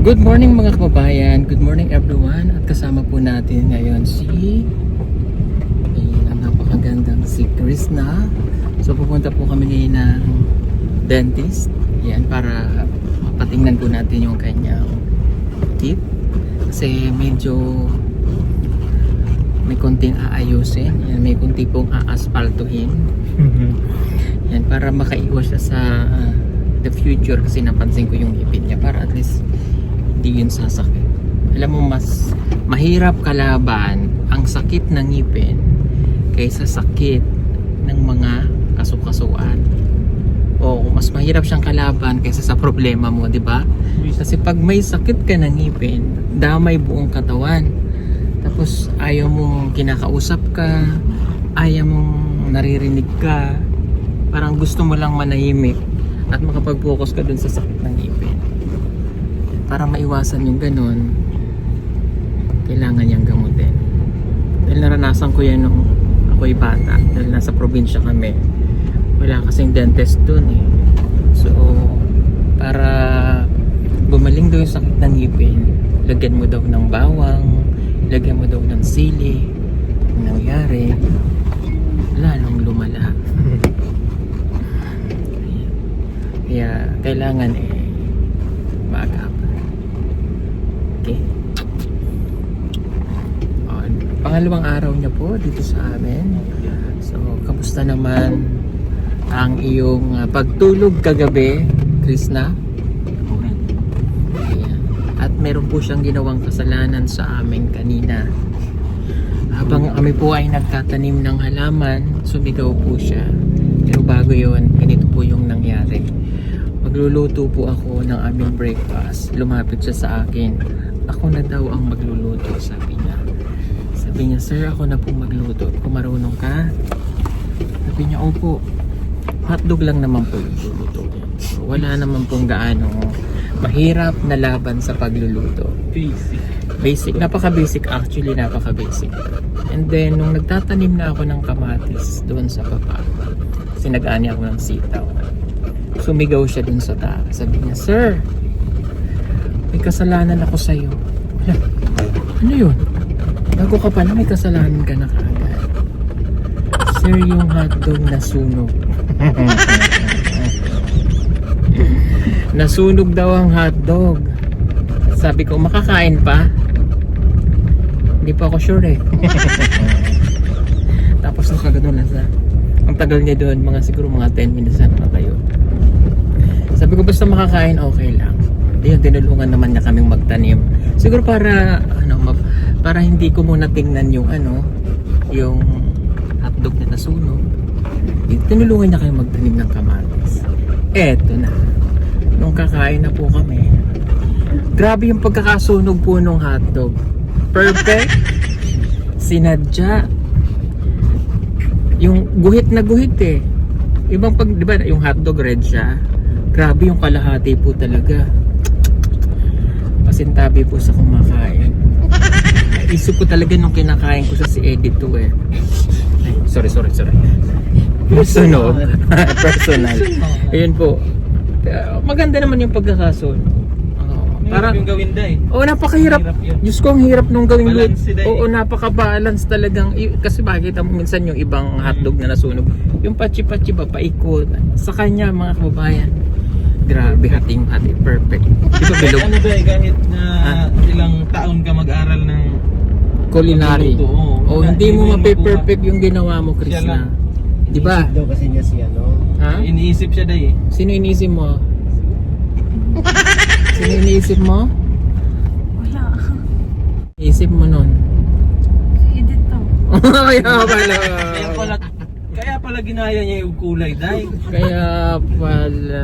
Good morning mga kababayan, good morning everyone. At kasama po natin ngayon si napakagandang si Krishna. So pupunta po kami ngayon ng dentist. Yan, para patingnan po natin yung kanyang teeth. Kasi medyo may konting aayusin. Yan, may konti pong aaspaltuhin. Yan, para makaiwas siya sa the future, kasi napansin ko yung ipin niya, para at least hindi yun sasakit. Alam mo, mas mahirap kalaban ang sakit ng ngipin kaysa sakit ng mga kasukasuan. O mas mahirap siyang kalaban kaysa sa problema mo, di ba? Kasi pag may sakit ka ng ngipin, damay buong katawan. Tapos ayaw mong kinakausap ka, ayaw mong naririnig ka, parang gusto mo lang manahimik at makapag-focus ka dun sa sakit ng ngipin. Para maiwasan yung ganun, kailangan niyang gamutin. Dahil naranasan ko yan nung ako'y bata. Dahil nasa probinsya kami, wala kasing dentist dun eh. So para gumaling daw yung sakit ng ngipin, lagyan mo daw ng bawang, lagyan mo daw ng sili. Ang nangyari, lalong lumala. Kaya kailangan maaga. Okay. Pangalawang araw niya po dito sa amin. So, kamusta naman ang iyong pagtulog kagabi, Krishna? Ayan. At meron po siyang ginawang kasalanan sa amin kanina. Habang kami po ay nagtatanim ng halaman, sumigaw po siya. Pero bago yun, ganito po yung nangyari. Magluluto po ako ng aming breakfast. Lumapit siya sa akin. Ako na daw ang magluluto, sabi niya. Sabi niya, sir, ako na po magluto. Kung marunong ka? Sabi niya, opo. Hotdog lang naman po yung luluto. So, wala naman pong gaano mahirap na laban sa pagluluto. Basic. Napaka-basic actually, napaka-basic. And then, nung nagtatanim na ako ng kamatis doon sa baba, kasi nag-ani ako ng sitaw, sumigaw siya dun sa taas. Sabi niya, sir, may kasalanan ako sa'yo. Ano yun? Bago ka pala, may kasalanan ka na kaagad. Sir, yung hotdog nasunog. Nasunog daw ang hotdog. Sabi ko, makakain pa? Hindi pa ako sure eh. Tapos nakagano na sa ang tagal niya doon, siguro mga 10 minutes na tayo. Sabi ko, basta makakain, okay lang. Yun, tinulungan naman niya kaming magtanim. Siguro para para hindi ko muna tingnan yung yung hotdog na nasunog. Tinulungan niya kaming magtanim ng kamatis. Eto na. Nung kakain na po kami, grabe yung pagkakasunog po nung hotdog. Perfect. Sinadya. Yung guhit na guhit eh. Ibang di ba yung hotdog red siya? Grabe yung kalahati po talaga. Pasintabi po sa kumakain. Isip ko talaga nung kinakain ko sa si Edith to eh. Ay, sorry. Personal. Personal. Ayun po. Maganda naman yung pagkakasun. Parang yung gawin day. Oo, napakahirap. Diyos ko, ang hirap nung gawin doon. Oo, napaka-balance talagang. Kasi makikita mo minsan yung ibang hotdog na nasunog. Yung pachi-pachi ba, paikot. Sa kanya, mga kababayan, grabe, hati, perfect. Di ba bilog? Ano ba, kahit na ilang taon ka mag-aral ng culinary. Oo, hindi mo mape-perfect yung ginawa mo, Krishna. Di ba? Iniisip daw kasi niya si Ha? Iniisip siya day. Sino iniisip mo? Sino iniisip mo? Wala. Iniisip mo nun? Edit to. Kaya pala ginaya niya yung kulay day. Kaya pala.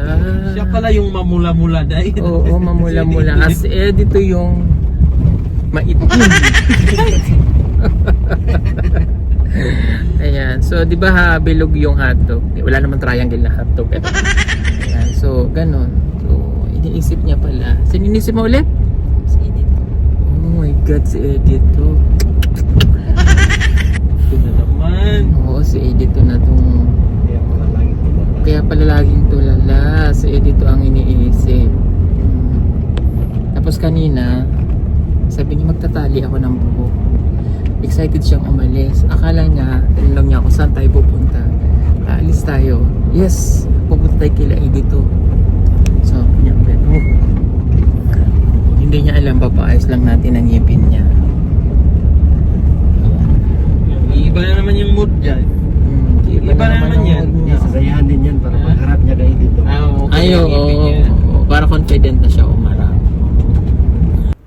Siya pala yung mamula-mula day. Oo, mamula-mula. As dito yung maitim. Ayan. So, di ba bilog yung hotdog? Wala naman triangle na hotdog. Ayan. So, ganun. So, iniisip niya pala. Sino iniisip mo ulit? Si Edit. Oh my God, si Edith to. Ito na naman. Oo, si Edith to na tong. Kaya pala laging tulala. Si Edith to ang iniisip. Tapos kanina, sabi niya magtatali ako ng buhok. Excited siyang umalis. Akala niya, tinanong niya ako, saan tayo pupunta? Aalis tayo. Yes, pupunta tayo kila dito. So, niya, hindi niya alam, papaayos lang natin ang ngipin niya. Iba na naman yung mood dyan. Iba na naman yan. Sasayahan din yan para pagharap niya kayo dito. Ay, oo. Para confident na siya umarap.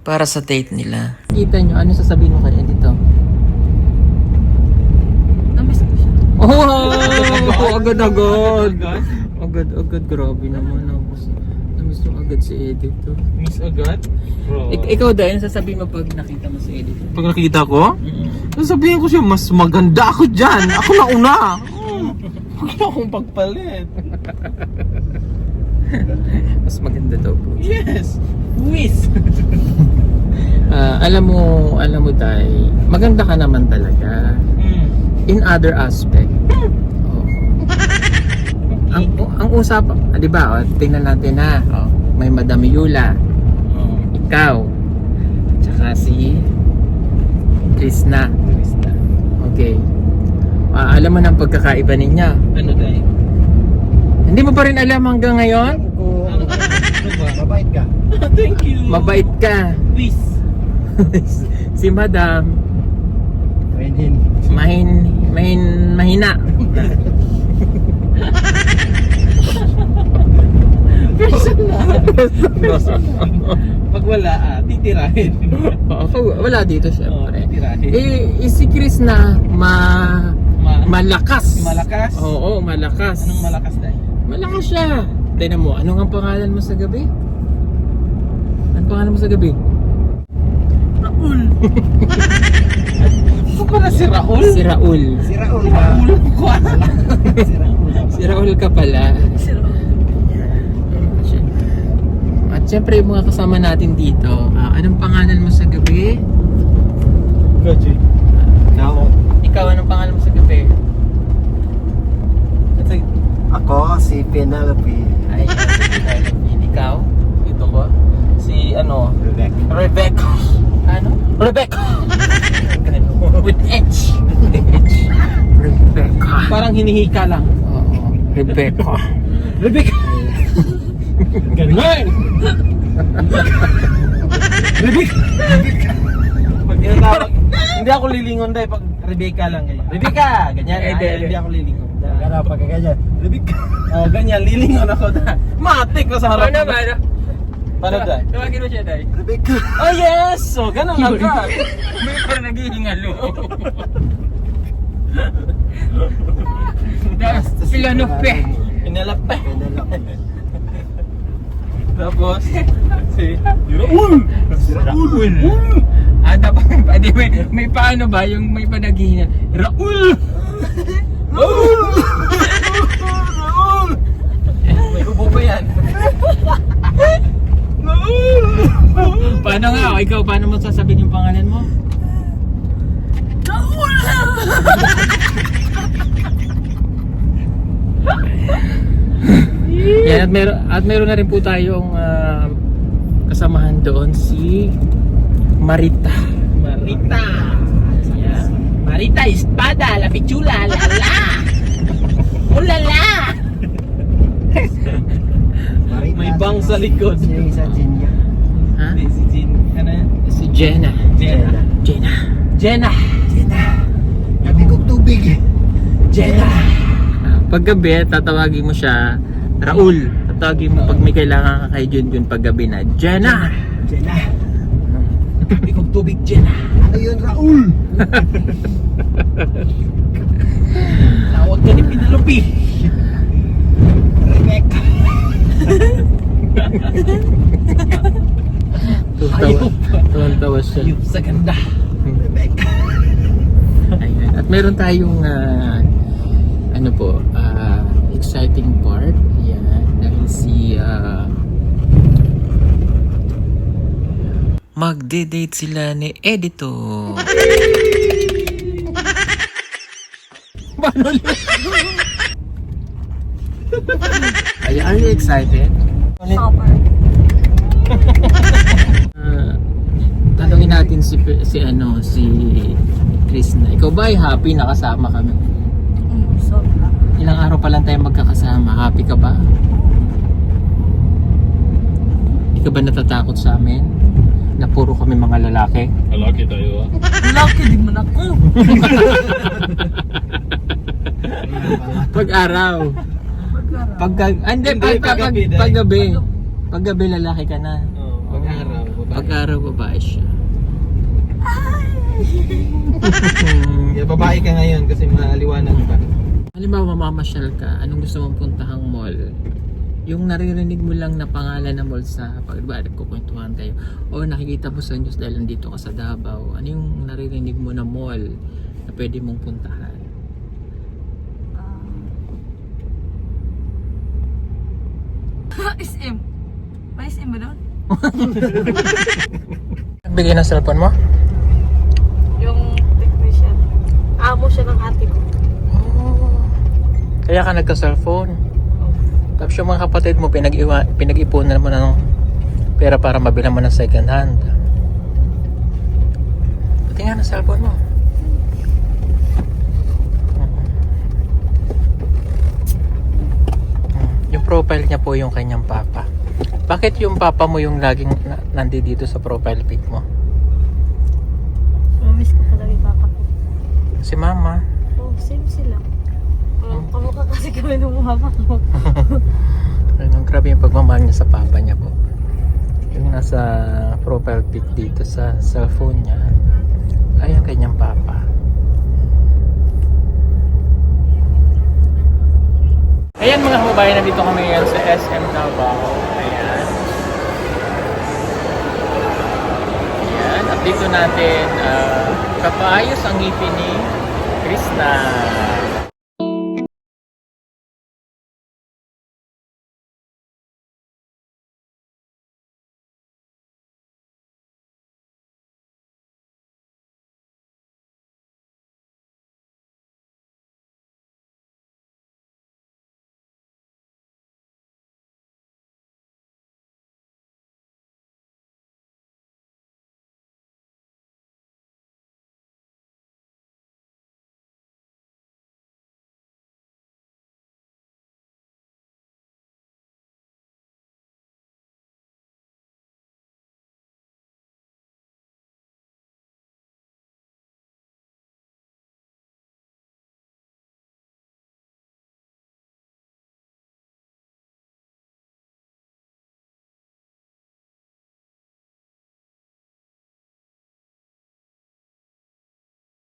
Para sa date nila. Kita nyo, ano sasabihin mo kaya dito? Namiss ko siya. Oh! Agad-agad! Agad-agad, grabe naman. Namiss mo agad si Edith. Miss agad? Bro. Ikaw dahil, sasabihin mo pag nakita mo si Edith. Pag nakita ko, sasabihin ko siya, mas maganda ako dyan. Ako na una. Huwag na akong pagpalit. Mas maganda daw po. Yes. Whiz. Alam mo Day, maganda ka naman talaga. In other aspect. Oo. Ang usap, di ba? Tingnan natin na. May Madam Yula. Ikaw. Tsaka si Krishna. Okay. Alam mo ng pagkakaiba niya. Ano tayo? Hindi mo pa rin alam hanggang ngayon? Ano ba? Mabait ka. Thank you. Mabait ka. Whiz. Si Madam, Mainin. mahina. Pag wala, titirahin. Wala dito syempre. Titirahin. Si Chris na malakas. Malakas? Oo, malakas. Anong malakas tayo? Malakas siya. Tignan mo, ano ang pangalan mo sa gabi? Anong pangalan mo sa gabi? Raul. Ito pala si Raul? Si Raul. Si Raul Si ka. Raul ko. Si Raul ka. Si Raul ka pala. At syempre yung mga kasama natin dito, anong pangalan mo sa gabi? Gaji. Ikaw, anong pangalan mo sa gabi? Ako si Penelope. Ay, ikaw? Ito ko. Si ano? Rebecca. Rebecca. Ano? Rebecca. With H. Rebecca. Parang hinihika lang. Oo, Rebecca. Rebecca. Ganyan. Rebecca. Pag tinatawag, hindi ako lilingon dahil pag Rebecca lang ganyan. Rebecca, ganyan. Hindi ako lilingon. Magana pag ganyan. Rebecca. Ganyan, lilingon ako dahil. Matik na sa harap. Paano ba? Paano dahil? Tawagin mo siya, Day. Rebecca. Oh yes! So, ganun lang ka. May parang naghihingalo. Pilanope. Pinalape. Penelope. Tapos, si Raul! Si Raul. Dapat may paano ba yung may panaghihingal? Raul! Raul! Raul! May ubo pa yan. Raul! Paano nga? O, ikaw, paano mo sasabihin yung pangalan mo? Raul! Yan, at meron na rin po tayong kasamahan doon si Marita. Marita! Yan. Marita Espada, la pichula, la la! Ulala! Marita. May bang sa likod. Si isa Jinya. Ha? Hindi, si Jean. Ano yan? Si Jenna. Jenna. Jenna. Jenna! Jenna. Gabi kong tubig. Jenna! Paggabi, tatawagin mo siya Raul. Tatawagin mo pag may kailangan ka kay Junjun paggabi na Jenna. Jenna. Gabi kong tubig, Jenna. Ano yun, Raul? Tawag ka ni Penelope. Rebecca. Tuwan-tawa siya. Ayun sa ganda. Rebecca. Ayan. At meron tayong ano po, exciting part. Ayan. Dahil si magde-date sila ni Edito. Paano Are you excited? Super. si Chris na. Ikaw ba ay happy nakasama kami? Sobra. Ilang araw pa lang tayo magkakasama. Happy ka ba? Ikaw ba natatakot sa amin? Na puro kami mga lalaki? Malaki tayo ah. Lucky din man ako. Pag-araw. Hindi, paggabi lalaki ka na. Pag-araw. Pag-araw babae siya. Babae ka ngayon kasi maliwanag pa. Halimbawa mamamasyal ka, anong gusto mong puntahang mall? Yung naririnig mo lang na pangalan ng mall sa nagkukwentuhan tayo o nakikita mo sa news dahil nandito ka sa Davao, ano yung naririnig mo na mall na pwede mong puntahan? SM. May SM ba doon? Nagbigay ng cellphone mo? Yung technician. Amo siya ng ate ko. Kaya ka nagka-cellphone. Tapos yung mga kapatid mo, pinag-ipunan mo na ng pera para mabilang mo ng second hand. Pati nga ng cellphone mo. Yung profile niya po yung kanyang papa. Bakit yung papa mo yung laging nandito sa profile pic mo? Miss ko talaga yung papa ko. Si mama. Oh, same sila. Kamukha kasi kami ng mama ko. Anong grabe yung pagmamahal niya sa papa niya po. Yung nasa profile pic dito sa cellphone niya ay ang kanyang papa. Ayan mga kababayan, nandito kami ngayon sa SM Davao. Ayan. Ayan. At dito natin kapaayos ang ngipin ni Krishna.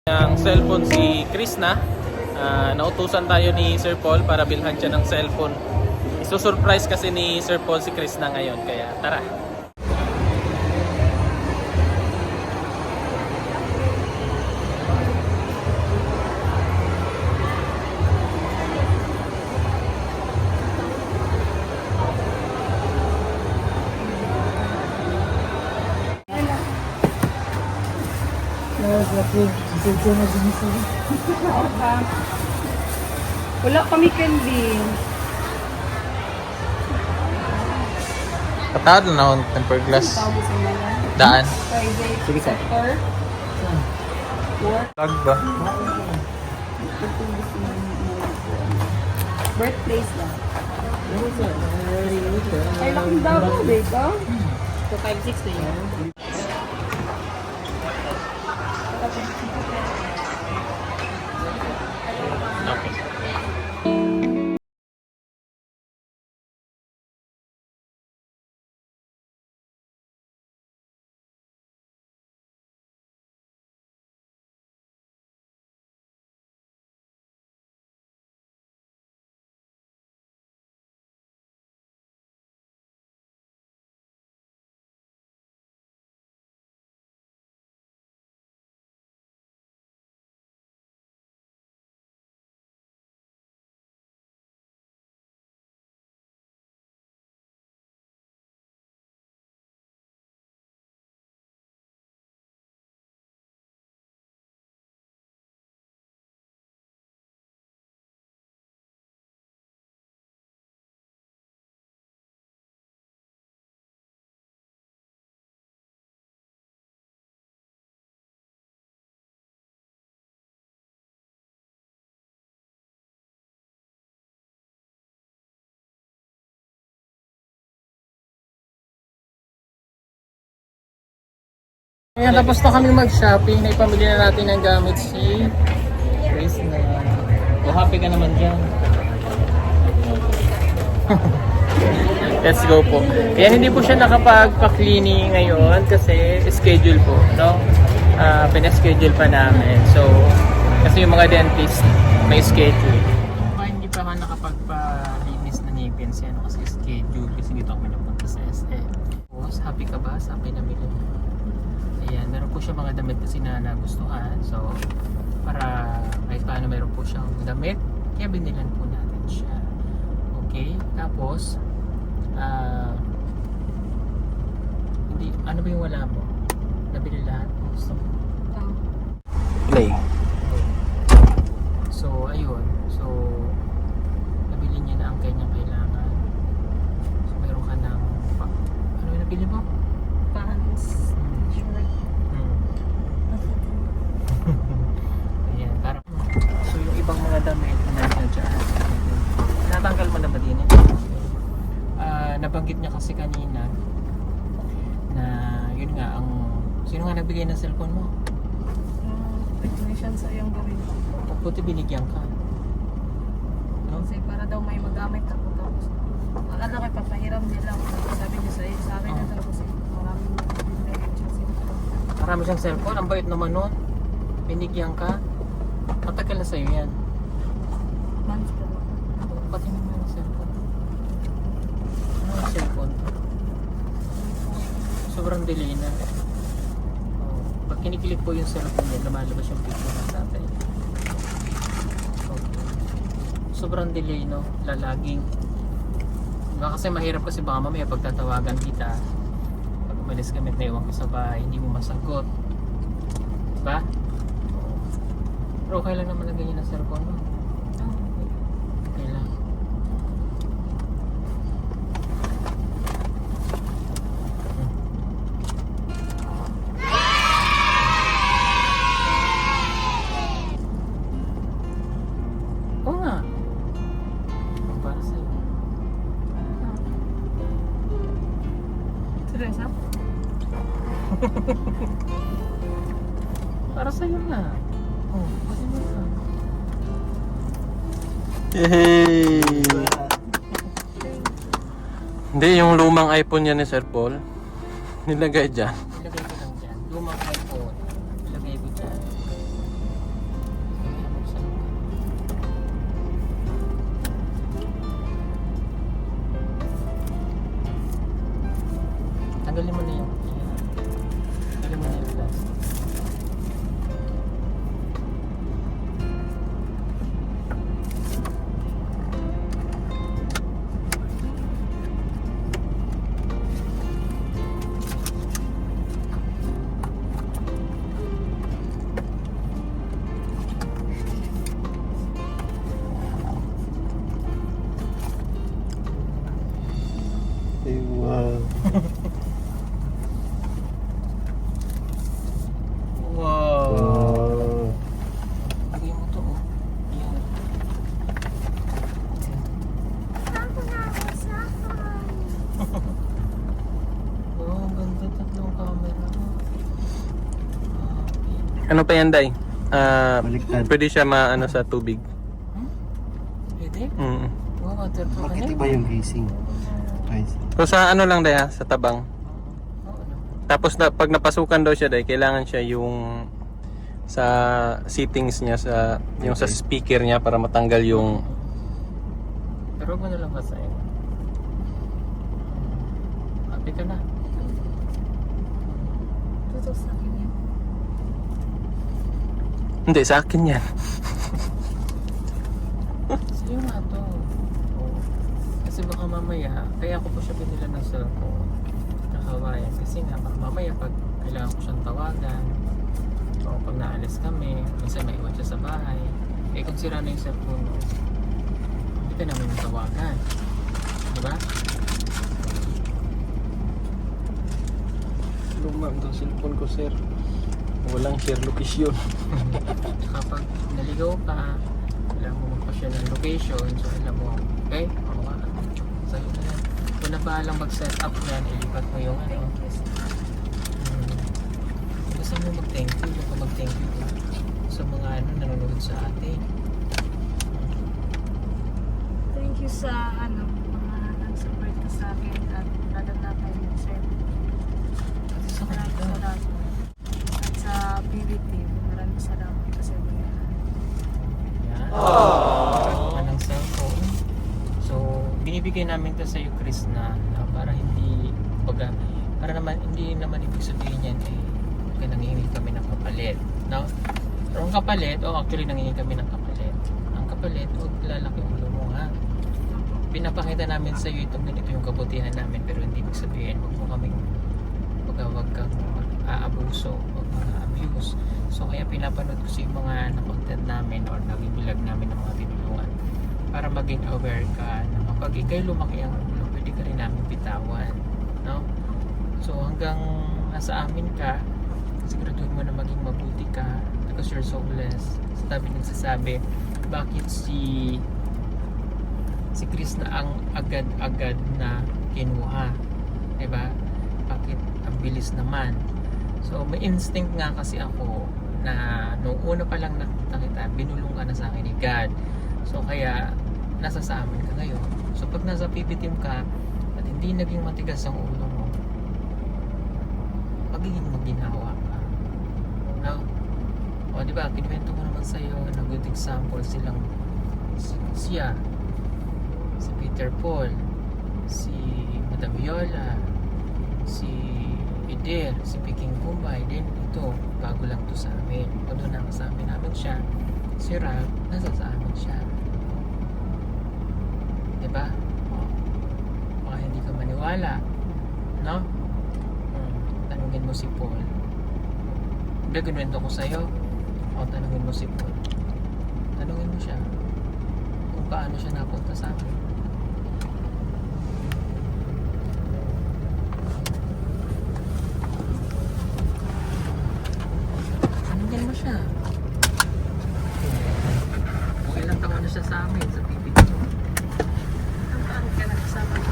Ang cellphone si Krishna. Nautusan tayo ni Sir Paul para bilhan siya ng cellphone. Isusurprise kasi ni Sir Paul si Krishna ngayon, kaya tara. Wala kami candy. Katawad na akong tempered glass. Daan. Sige sir. Tag ba? Birthplace lang. Ay, laking dabo, beka. 256 na yun. Ngayon, tapos na kami mag-shopping. Naipamili na natin ng gamit si Chris na... Oh, happy ka naman dyan. Let's go po. Kaya hindi po siya nakapagpa-cleaning ngayon kasi schedule po, no? Pina-schedule pa namin. So, kasi yung mga dentist may schedule. Hindi pa ka nakapagpa-linis na ngipin siya, no? Kasi schedule. Kasi dito kami napunta sa SM. Boss, happy ka ba sa pinamili mo? Ayan, meron po siya mga damit kasi na nagustuhan. So, para kahit paano meron po siyang damit, kaya binilan po natin siya. Okay? Tapos, hindi, ano ba yung wala mo? Nabili lahat? Gusto mo? Play. So, ayun. So, nabili niya na ang kanyang kailangan. So, meron ka ng, ano yung nabili mo? Pants. Shirt. Ayan, parang, so yung ibang mga damit na dyan, natanggal mo na ba din? Nabanggit niya kasi kanina na yun nga ang sino nga nagbigay ng cellphone mo? Technician sa iyong gawin. Buti binigyan ka, no? Kasi para daw may magamit ako tapos akala ko ipapahiram nila. Sabi niya sa akin na daw kasi maraming binigyan siya cellphone. Marami siyang cellphone, ang bait naman nun. Binigyan ka, matagal na sa'yo yan. Months pa lang. Pati naman yung cellphone. Ano yung cellphone? Sobrang delay na. Oh, pag kinikilig po yung cellphone niya, lumalabas yung picture ng tatay. Okay. Sobrang delay, no? Lalaging. Diba kasi mahirap kasi baka mamaya pagtatawagan kita, pag umalis kami at naiwan ko sa bahay, hindi mo masagot. Diba? Pero okay lang naman na ganyan ang cellphone mo. Okay lang. Oo nga. Para sa'yo. Seryoso? Para sa'yo nga. Oh, pati mo ka. Yay! Hindi, yung lumang iPhone niya ni Sir Paul. Nilagay dyan. Ilagay ko lang dyan. Lumang iPhone. Ilagay ko dyan. Buksan mo. Tanggalin mo na yung tanggalin mo na yung plastic. Wow. Wow! Lagay mo to, oh. Yan. Oh, ang ganda, tatlong camera. Okay. Ano pa yan, Day? Baliktad. Pwede siya maano sa tubig. Pwede? Mm. Oh, waterproof. Bakit iba yung casing? Guys. So sa ano lang, Day, sa tabang. Oo, ano? Tapos pag napasukan daw siya, Day, kailangan siya yung sa settings niya, sa yung sa speaker niya para matanggal yung Pero huwag mo na lang basahin. Happy ka na. Tutok sa akin yan. hindi, sa akin yan. Sa'yo nga to. Oo. Kasi baka mamaya, kaya ako po siya binila ng cellphone. Nakawayan. Kasi nga, baka mamaya pag kailangan ko siyang tawagan, o pag naalis kami, minsan may iwan siya sa bahay. Eh kung sira na yung cellphone mo, hindi ka namin tawagan. Diba? Luma ang cellphone ko, sir. Walang share location. Kapag naligaw ka, alam mo magpa-share ng location, so alam mo, okay? Oo nga. Sa'yo na yan. Kung na paalang mag-set up yan, ilipat mo yung ano. mo mag-thank you. Baka mag-thank you ka sa mga nanonood sa atin. Thank you sa mga nag-support ko sa akin at lalo na kay Sir. At sa Maraming kanila. salamat. At sa PBT, maraming salamat kasi Yan. Ng cellphone. So, binibigay namin ito sa iyo, Chris, na para hindi, para naman, hindi naman ibig sabihin yan, kaya nangihingi kami ng kapalit. No? Pero ang kapalit, actually nangihingi kami ng kapalit. Ang kapalit, huwag lalaki ulo mo, ha? Pinapakita namin sa iyo itong ganito yung kabutihan namin, pero hindi ibig sabihin, huwag mo kaming, wag kang aabuso, huwag mga abuse. So, kaya pinapanood ko sa yung mga na-content namin or nabibilag namin ng mga tinulungan para maging aware ka na kapag ikay lumaki ang ulo, pwede ka rin namin bitawan, no? So hanggang nasa amin ka, siguraduhin mo na maging mabuti ka because you're so blessed. Sa tabi nagsasabi, bakit si Chris na ang agad-agad na kinuha, diba? Bakit ang bilis naman? So may instinct nga kasi ako na nung una pa lang nakita kita, binulong ka na sa akin ni God. So kaya nasa sa amin ka ngayon. So pag nasa PB team ka at hindi naging matigas ang ulo mo, magiging maginawa ka. No? O di ba, kinuwento ko naman sa iyo na good example silang siya, si Peter Paul, si Madam Viola, si Eder, si Peking Kumbay, din ito, bago lang to sa amin. Pag doon sa amin namin siya, si Ralph, nasa sa amin siya. Diba? Baka hindi ka maniwala, no? Tanungin mo si Paul. Hindi, kinuwento ko sa'yo. Tanungin mo si Paul. Tanungin mo siya kung paano siya napunta sa amin. Tanungin mo siya kung ilang taon na siya sa amin sa PPT. ang taon ka nakasama ko.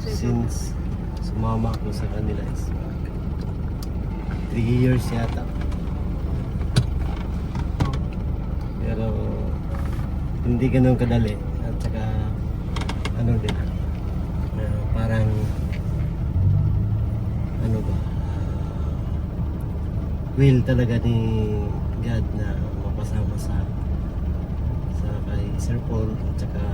Since sumama ako sa kanila is 3 years yata. Pero hindi ganun kadali at saka din parang will talaga ni God na mapasama sa kay Sir Paul at saka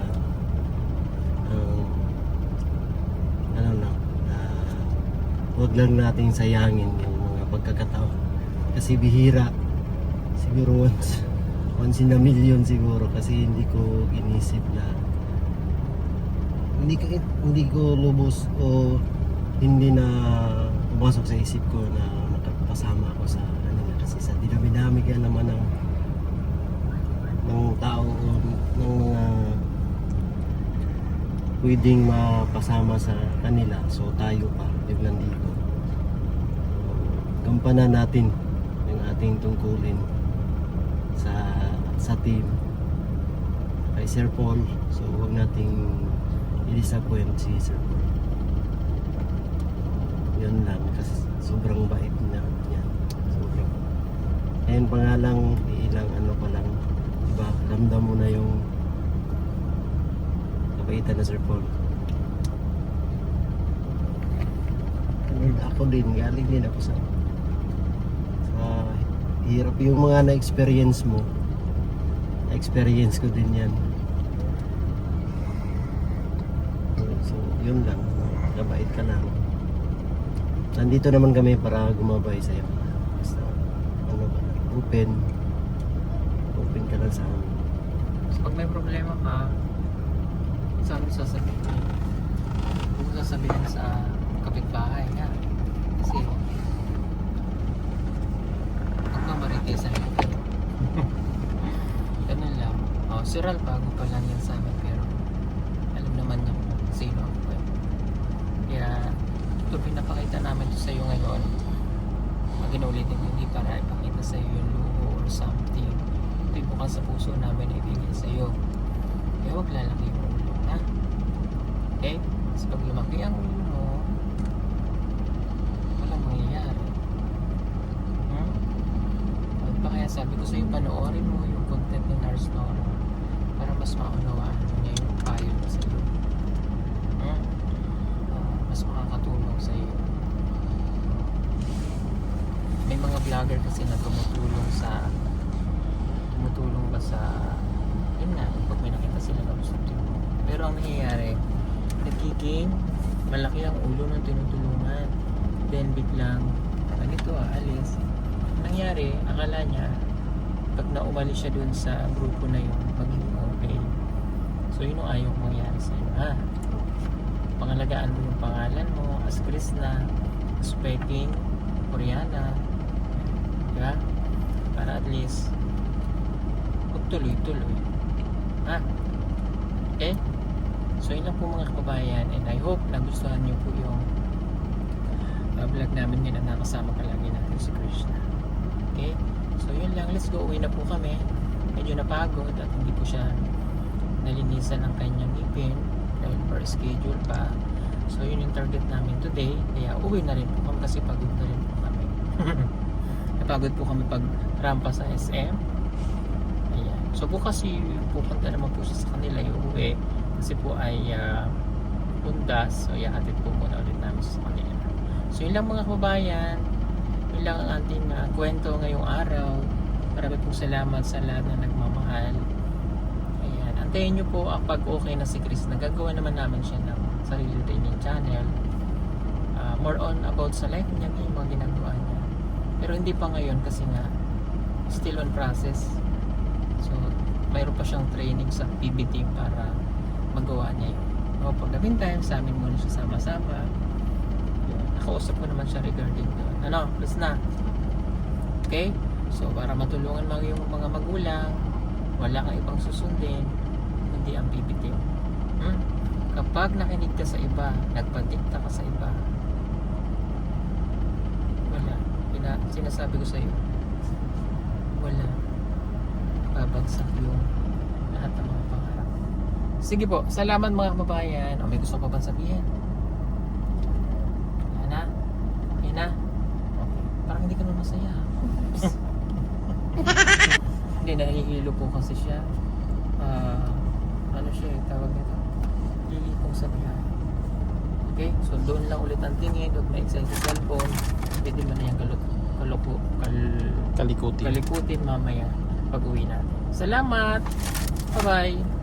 huwag lang natin sayangin yung mga pagkakataon kasi bihira siguro once in a million siguro kasi hindi ko inisip na hindi ko lubos o hindi na pumasok sa isip ko na makapasama ako sa kanila kasi sa dinami-dami kaya naman ng tao o ng mga pwedeng mapasama sa kanila, so tayo pa yung nandito. Gampanan natin yung ating tungkulin sa team kay Sir Paul, so huwag nating i-disappoint si Sir Paul. Yun lang kasi sobrang bait na yan, sobrang. Ayun pa nga lang, ilang pa lang, diba, ramdam mo na yung kabaitan na Sir Paul. Ako din, galing din ako sa hirap yung mga na-experience mo. Na-experience ko din yan. So, yun lang. Kabait ka lang. Nandito naman kami para gumabay sa'yo. Basta, open ka lang sa amin. So, pag may problema ka, saan mo sasabihin? Huwag mo sasabihin sa kapitbahay ha. Kasi huwag ka maritisan ito. Ganun lang. Si Ral, bago pa lang yan sa amin, pero alam naman niya kung sino ako. Kaya ito pinapakita namin ito sa iyo ngayon. Mag-inulitin hindi para ipakita sa iyo yung luho or something. Ito'y bukas sa puso namin ibigay sa iyo. Kaya huwag lalaki yung ulo, ha? Okay? Kasi pag lumaki ang ulo mo, So yung panoorin mo yung content ni Nars Nora para mas maunawaan mo niya yung payo niya sa iyo. Mas makakatulong sa iyo. May mga vlogger kasi na tumutulong ba sa yun nga, pag may nakita sila na gusto tulungan. Pero ang nangyayari, nagiging malaki ang ulo ng tinutulungan. Then biglang ganito alis. Nangyari, akala niya pag naumalis siya dun sa grupo na yun, magiging okay. So yun ang ayaw kong mangyari sa iyo. Pangalagaan mo yung pangalan mo as Krishna, as Peking, Oriana, diba? Para at least magtuloy-tuloy. Okay? So yun lang po mga kababayan, and I hope nagustuhan niyo po yung vlog namin ngayon na nakasama palagi natin si Krishna. Okay? So yun lang, let's go. Uwi na po kami. Medyo napagod at hindi po siya nalinisan ng kanyang ngipin dahil per schedule pa. So yun yung target namin today. Kaya uwi na rin po kami kasi pagod na rin po kami. Napagod po kami pag rampa sa SM. Ayan. So bukas pupunta naman po siya sa kanila yung uwi. Kasi po ay undas. So ihahatid po muna ulit namin sa kanila. So yun lang mga kababayan. Yun lang ang ating kwento ngayong araw. Marami pong salamat sa lahat na nagmamahal. Ayan. Antayin nyo po pag okay na si Chris. Nagagawa naman namin siya ng sarili training channel. More on about sa life niya, yung mga ginagawa niya. Pero hindi pa ngayon kasi nga still on process. So mayroon pa siyang training sa PB team para magawa niya yun. O pag the meantime, sa amin muna siya sama-sama. Nakausap ko naman siya regarding doon. Plus na. Okay? So, para matulungan mo yung mga magulang, wala kang ibang susundin, hindi ang PBT. Kapag nakinig ka sa iba, nagpadikta ka sa iba, wala. Sinasabi ko sa iyo, wala. Babagsak yung lahat ng mga pangarap. Sige po, salamat mga kababayan. O may gusto pa bang sabihin? Na? Okay. Parang hindi ka naman masaya. Hindi, nahihilo po kasi siya. Ano siya, tawag nito? Lilipong sa biyahe. Okay? So doon lang ulit ang tingin. Huwag ma-excite sa cellphone. Pwede mo na yung kalikutin mamaya pag uwi natin. Salamat! Bye-bye!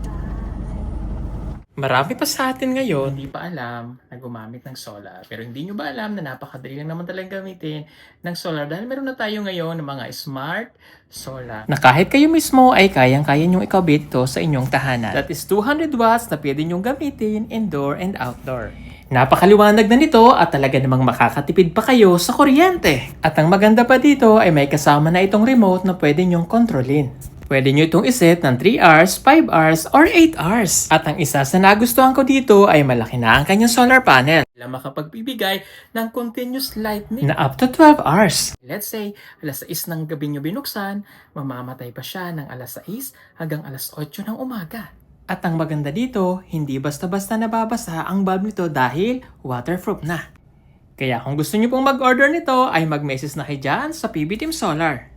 Marami pa sa atin ngayon hindi pa alam na gumamit ng solar. Pero hindi nyo ba alam na napakadali lang naman talagang gamitin ng solar dahil meron na tayo ngayon ng mga smart solar. Na kahit kayo mismo ay kayang-kaya nyong ikabit ito sa inyong tahanan. That is 200 watts na pwede nyong gamitin indoor and outdoor. Napakaliwanag na nito at talaga namang makakatipid pa kayo sa kuryente. At ang maganda pa dito ay may kasama na itong remote na pwede nyong kontrolin. Pwede nyo itong iset ng 3 hours, 5 hours, or 8 hours. At ang isa sa nagustuhan ko dito ay malaki na ang kanyang solar panel. Na makapagbibigay ng continuous lightning na up to 12 hours. Let's say, alas 6 ng gabi nyo binuksan, mamamatay pa siya ng alas 6 hanggang alas 8 ng umaga. At ang maganda dito, hindi basta-basta nababasa ang bulb nito dahil waterproof na. Kaya kung gusto nyo pong mag-order nito, ay mag-message na kayo dyan sa PB Team Solar.